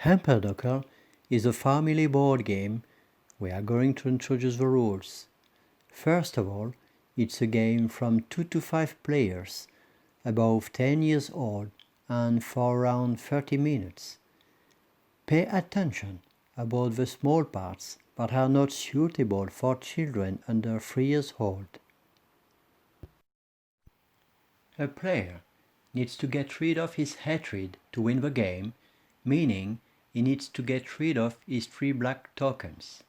Empedocles is a family board game. We are going to introduce the rules. First of all, it's a game from 2 to 5 players, above 10 years old, and for around 30 minutes. Pay attention about the small parts that are not suitable for children under 3 years old. A player needs to get rid of his hatred to win the game, meaning he needs to get rid of his 3 black tokens.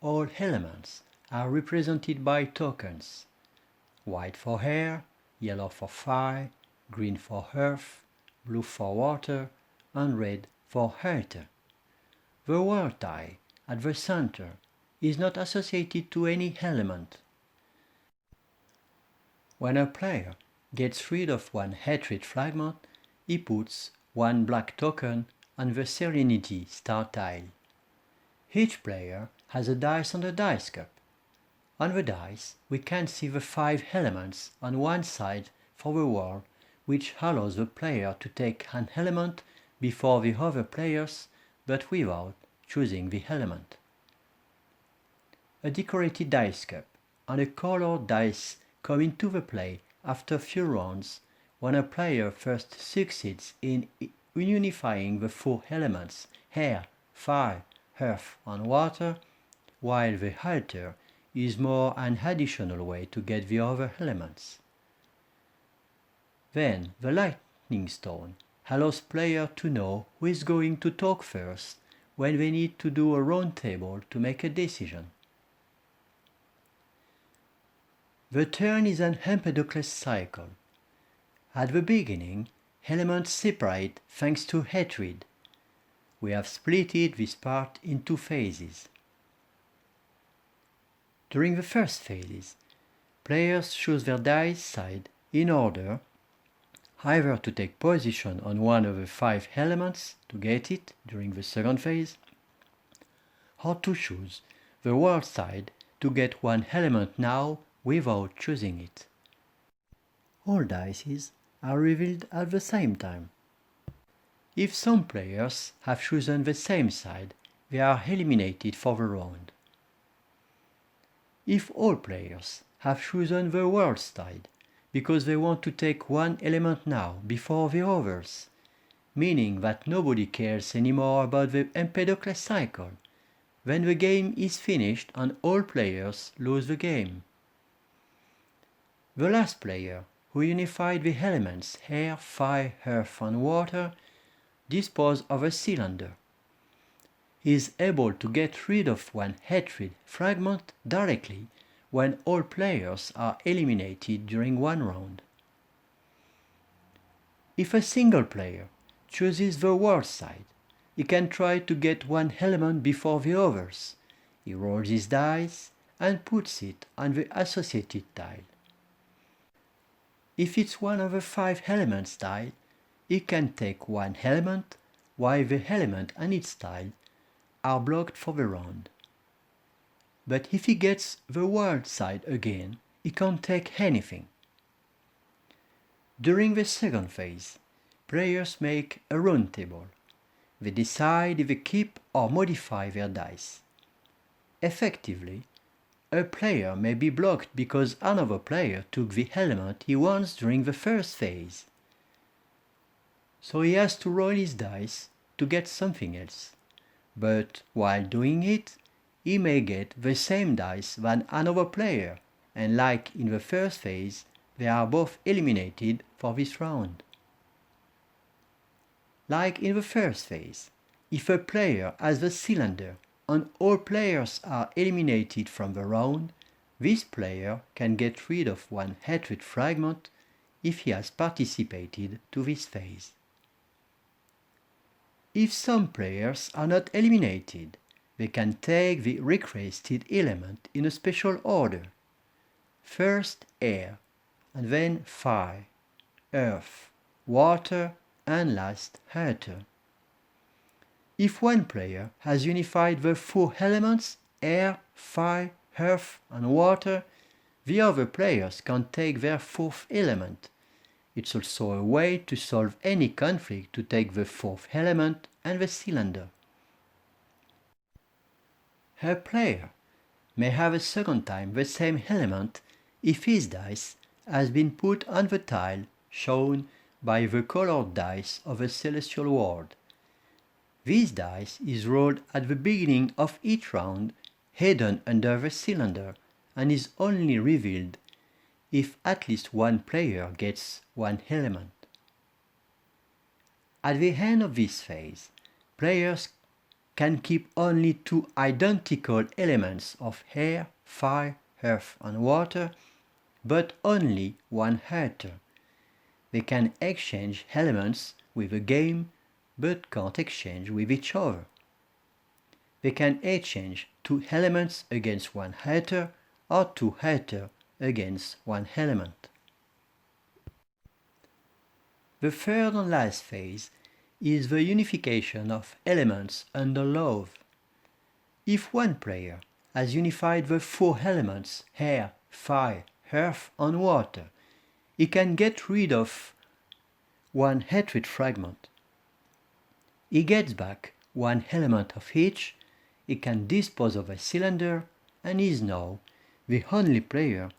All elements are represented by tokens: white for air, yellow for fire, green for earth, blue for water, and red for Aether. The world tie at the center is not associated to any element. When a player gets rid of one hatred fragment, he puts 1 black token on the Serenity star tile. Each player has a dice on the dice cup. On the dice, we can see the 5 elements on one side for the world, which allows the player to take an element before the other players, but without choosing the element. A decorated dice cup and a colored dice come into the play after few rounds, when a player first succeeds in unifying the 4 elements air, fire, earth and water, while the Aether is more an additional way to get the other elements. Then the lightning stone allows players to know who is going to talk first when they need to do a round table to make a decision. The turn is an Empedocles cycle. At the beginning, elements separate thanks to hatred. We have split this part in 2 phases. During the first phase, players choose their dice side in order either to take position on one of the 5 elements to get it during the second phase, or to choose the world side to get one element now without choosing it. All dice are revealed at the same time. If some players have chosen the same side, they are eliminated for the round. If all players have chosen the world side because they want to take one element now before the others, meaning that nobody cares anymore about the Empedocles cycle, then the game is finished and all players lose the game. The last player, who unified the elements air, fire, earth and water, disposes of a cylinder. He is able to get rid of one hatred fragment directly when all players are eliminated during one round. If a single player chooses the world side, he can try to get one element before the others. He rolls his dice and puts it on the associated tile. If it's one of the 5 elements tile, he can take one element, while the element and its tile are blocked for the round. But if he gets the world side again, he can't take anything. During the second phase, players make a round table. They decide if they keep or modify their dice. Effectively, a player may be blocked because another player took the element he wants during the first phase. So he has to roll his dice to get something else. But while doing it, he may get the same dice than another player, and like in the first phase, they are both eliminated for this round. Like in the first phase, if a player has the cylinder and all players are eliminated from the round, this player can get rid of one hatred fragment if he has participated to this phase. If some players are not eliminated, they can take the requested element in a special order. First air, and then fire, earth, water, and last Aether. If one player has unified the 4 elements air, fire, earth, and water, the other players can take their 4th element. It's also a way to solve any conflict to take the 4th element and the cylinder. A player may have a second time the same element if his dice has been put on the tile shown by the colored dice of a celestial world. This dice is rolled at the beginning of each round, hidden under the cylinder, and is only revealed if at least one player gets one element. At the end of this phase, players can keep only two identical elements of air, fire, earth and water, but only one Aether. They can exchange elements with a game, but can't exchange with each other. They can exchange two elements against one Aether or two Aether against one element. The third and last phase is the unification of elements under love. If one player has unified the four elements air, fire, earth and water, he can get rid of one hatred fragment. He gets back one element of each, he can dispose of a cylinder, and is now the only player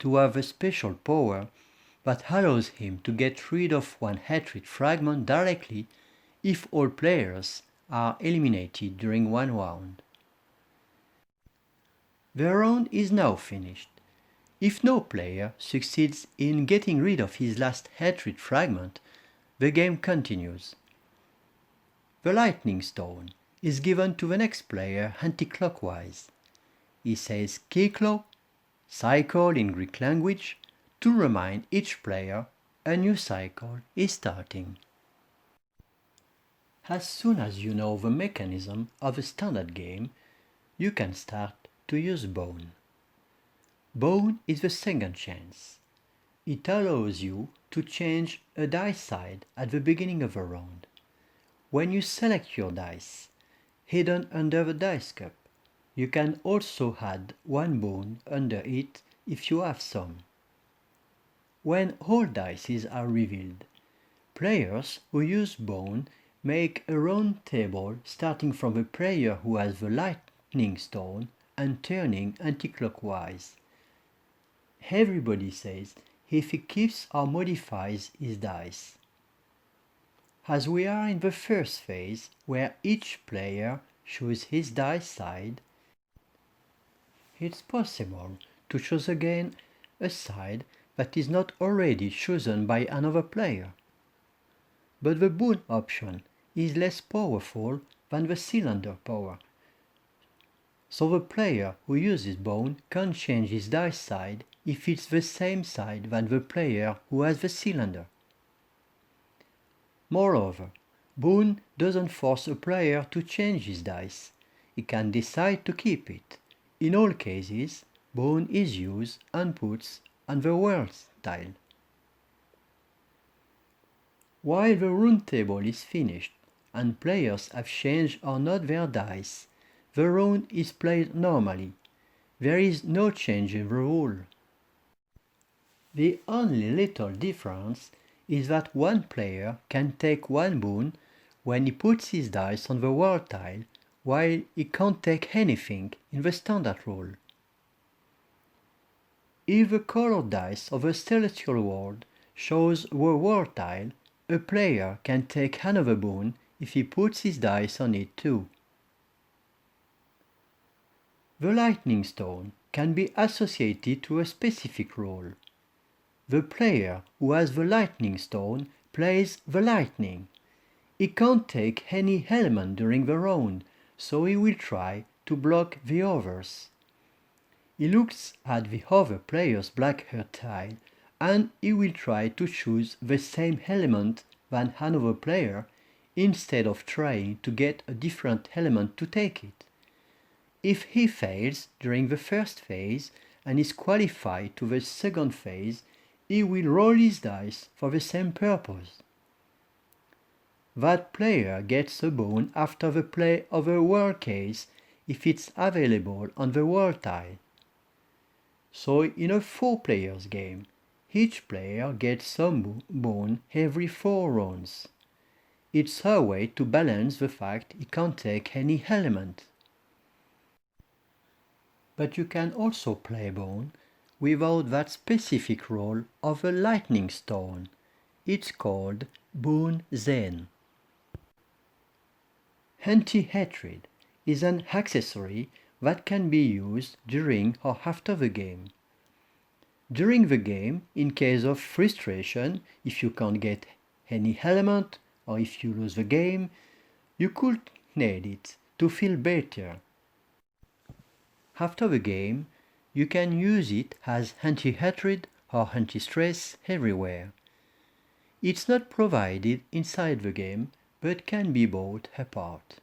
to have a special power that allows him to get rid of one hatred fragment directly if all players are eliminated during one round. The round is now finished. If no player succeeds in getting rid of his last hatred fragment, the game continues. The lightning stone is given to the next player anti-clockwise. He says Kyklo, cycle in Greek language, to remind each player a new cycle is starting. As soon as you know the mechanism of a standard game, you can start to use Boon. Boon is the second chance. It allows you to change a dice side at the beginning of a round. When you select your dice, hidden under the dice cup, you can also add one Boon under it if you have some. When all dice are revealed, players who use Boon make a round table starting from the player who has the lightning stone and turning anti-clockwise. Everybody says if he keeps or modifies his dice. As we are in the first phase, where each player chooses his dice side, it's possible to choose again a side that is not already chosen by another player. But the Boon option is less powerful than the cylinder power, so the player who uses Boon can change his dice side if it's the same side than the player who has the cylinder. Moreover, Boon doesn't force a player to change his dice. He can decide to keep it. In all cases, Boon is used and puts on the world tile. While the round table is finished and players have changed or not their dice, the round is played normally. There is no change in the rule. The only little difference is that one player can take one Boon when he puts his dice on the world tile, while he can't take anything in the standard rule. If the colored dice of a celestial world shows the world tile, a player can take another Boon if he puts his dice on it too. The lightning stone can be associated to a specific role. The player who has the lightning stone plays the lightning. He can't take any element during the round, so he will try to block the others. He looks at the other player's black earth tile and he will try to choose the same element than another player instead of trying to get a different element to take it. If he fails during the first phase and is qualified to the second phase, he will roll his dice for the same purpose. That player gets a Boon after the play of a world case if it's available on the world tile. So in a 4-players game, each player gets some Boon every 4 rounds. It's her way to balance the fact he can't take any element. But you can also play Boon without that specific role of a lightning stone. It's called Boon Zen. Anti-hatred is an accessory that can be used during or after the game. During the game, in case of frustration, if you can't get any element or if you lose the game, you could need it to feel better. After the game, you can use it as anti-hatred or anti-stress everywhere. It's not provided inside the game, but can be bought apart.